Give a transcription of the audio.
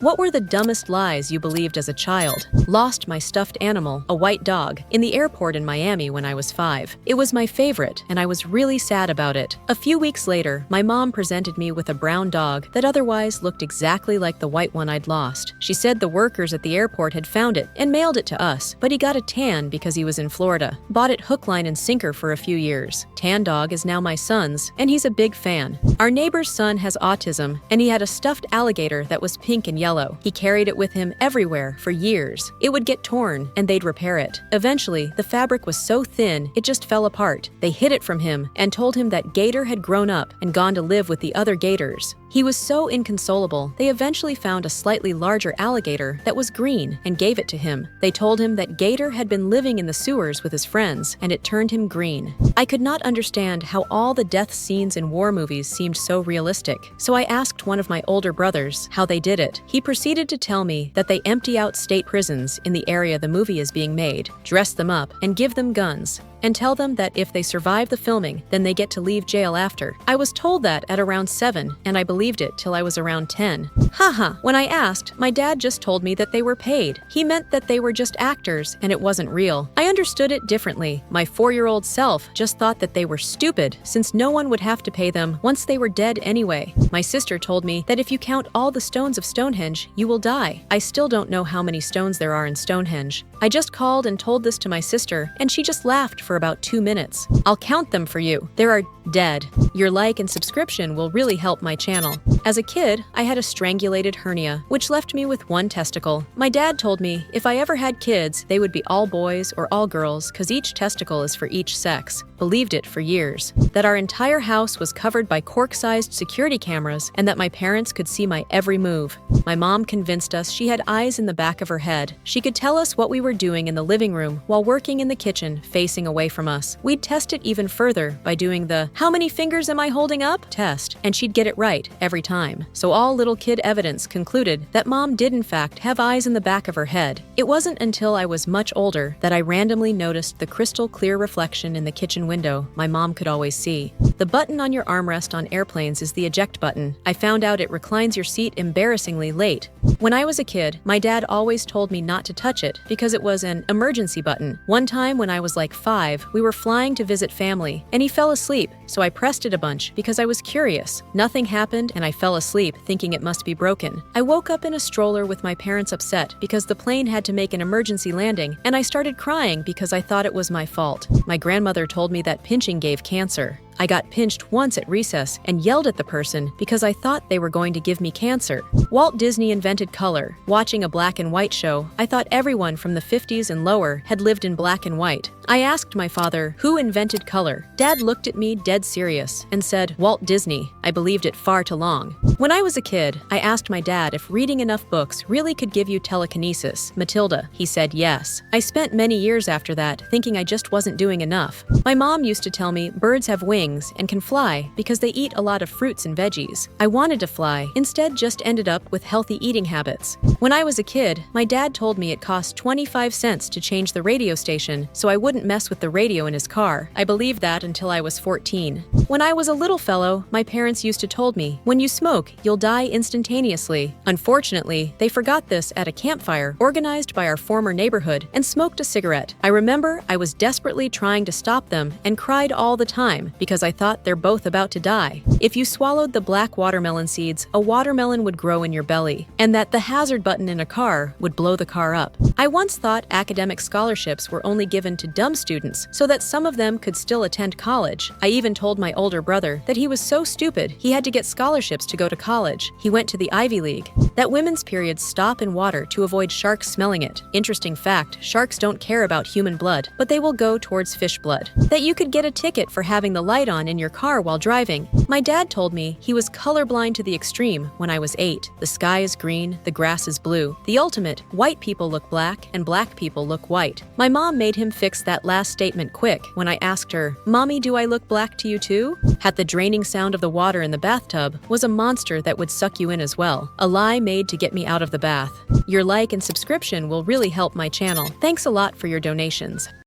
What were the dumbest lies you believed as a child? Lost my stuffed animal, a white dog, in the airport in Miami when I was 5. It was my favorite, and I was really sad about it. A few weeks later, my mom presented me with a brown dog that otherwise looked exactly like the white one I'd lost. She said the workers at the airport had found it and mailed it to us, but he got a tan because he was in Florida. Bought it hook, line, and sinker for a few years. Tan dog is now my son's, and he's a big fan. Our neighbor's son has autism, and he had a stuffed alligator that was pink and yellow. He carried it with him everywhere for years. It would get torn, and they'd repair it. Eventually, the fabric was so thin, it just fell apart. They hid it from him and told him that Gator had grown up and gone to live with the other gators. He was so inconsolable, they eventually found a slightly larger alligator that was green and gave it to him. They told him that Gator had been living in the sewers with his friends, and it turned him green. I could not understand how all the death scenes in war movies seemed so realistic, so I asked one of my older brothers how they did it. He proceeded to tell me that they empty out state prisons in the area the movie is being made, dress them up, and give them guns, and tell them that if they survive the filming, then they get to leave jail after. I was told that at around 7, and I believed it till I was around 10. Haha, when I asked, my dad just told me that they were paid. He meant that they were just actors, and it wasn't real. I understood it differently. My 4-year-old self just thought that they were stupid, since no one would have to pay them once they were dead anyway. My sister told me that if you count all the stones of Stonehenge, you will die. I still don't know how many stones there are in Stonehenge. I just called and told this to my sister, and she just laughed for about 2 minutes. I'll count them for you. There are dead. Your like and subscription will really help my channel. As a kid, I had a strangulated hernia, which left me with one testicle. My dad told me if I ever had kids, they would be all boys or all girls, cause each testicle is for each sex. Believed it for years. That our entire house was covered by cork-sized security cameras, and that my parents could see my every move. My mom convinced us she had eyes in the back of her head. She could tell us what we were doing in the living room while working in the kitchen facing away from us. We'd test it even further by doing the "how many fingers am I holding up?" test, and she'd get it right every time. So all little kid evidence concluded that mom did in fact have eyes in the back of her head. It wasn't until I was much older that I randomly noticed the crystal clear reflection in the kitchen window my mom could always see. The button on your armrest on airplanes is the eject button. I found out it reclines your seat embarrassingly late. When I was a kid, my dad always told me not to touch it because it was an emergency button. One time when I was like 5, we were flying to visit family, and he fell asleep, so I pressed it a bunch because I was curious. Nothing happened, and I fell asleep thinking it must be broken. I woke up in a stroller with my parents upset because the plane had to make an emergency landing, and I started crying because I thought it was my fault. My grandmother told me that pinching gave cancer. I got pinched once at recess and yelled at the person because I thought they were going to give me cancer. Walt Disney invented color. Watching a black and white show, I thought everyone from the 50s and lower had lived in black and white. I asked my father, who invented color? Dad looked at me dead serious and said, Walt Disney. I believed it far too long. When I was a kid, I asked my dad if reading enough books really could give you telekinesis. Matilda. He said yes. I spent many years after that thinking I just wasn't doing enough. My mom used to tell me birds have wings and can fly because they eat a lot of fruits and veggies. I wanted to fly, instead just ended up with healthy eating habits. When I was a kid, my dad told me it cost 25 cents to change the radio station so I wouldn't mess with the radio in his car. I believed that until I was 14. When I was a little fellow, my parents used to told me, when you smoke, you'll die instantaneously. Unfortunately, they forgot this at a campfire organized by our former neighborhood and smoked a cigarette. I remember I was desperately trying to stop them and cried all the time because I thought they're both about to die. If you swallowed the black watermelon seeds, a watermelon would grow in your belly, and that the hazard button in a car would blow the car up. I once thought academic scholarships were only given to dumb students so that some of them could still attend college. I even told my older brother that he was so stupid he had to get scholarships to go to college. He went to the Ivy League. That women's periods stop in water to avoid sharks smelling it. Interesting fact, sharks don't care about human blood, but they will go towards fish blood. That you could get a ticket for having the light on in your car while driving. My dad told me he was colorblind to the extreme when I was 8. The sky is green, the grass is blue. The ultimate, white people look black and black people look white. My mom made him fix that last statement quick when I asked her, Mommy, do I look black to you too? Had the draining sound of the water in the bathtub was a monster that would suck you in as well. A lie made to get me out of the bath. Your like and subscription will really help my channel. Thanks a lot for your donations.